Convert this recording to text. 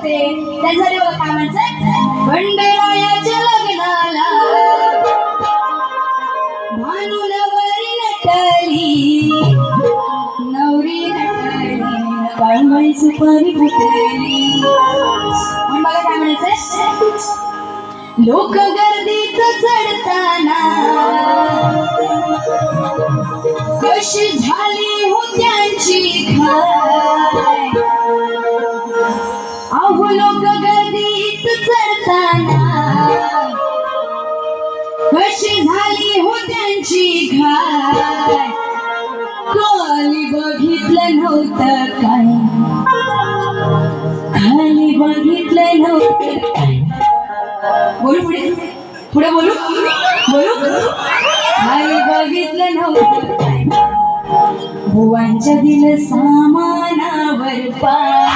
होते. त्यासाठी बघा काय म्हणतात, खंडेरायाच्या लग्नाला भानुनवरी नटली, नवरी नटली, काळमळी सुपारी फुटली. पण बघा काय म्हणायचंय, लोक गर्दीत चढताना कशी झाली हो त्यांची घाय. अहो लोक गर्दीत चढताना कशी झाली हो त्यांची घाय. खाली बघितलं नव्हतं काय, खाली बघितलं नव्हतं काय. बोलू पुढे पुढे बोलू बोलू. खाली बघितलं नव्हतं काय, भुवांच्या दिल सामानावर पाय.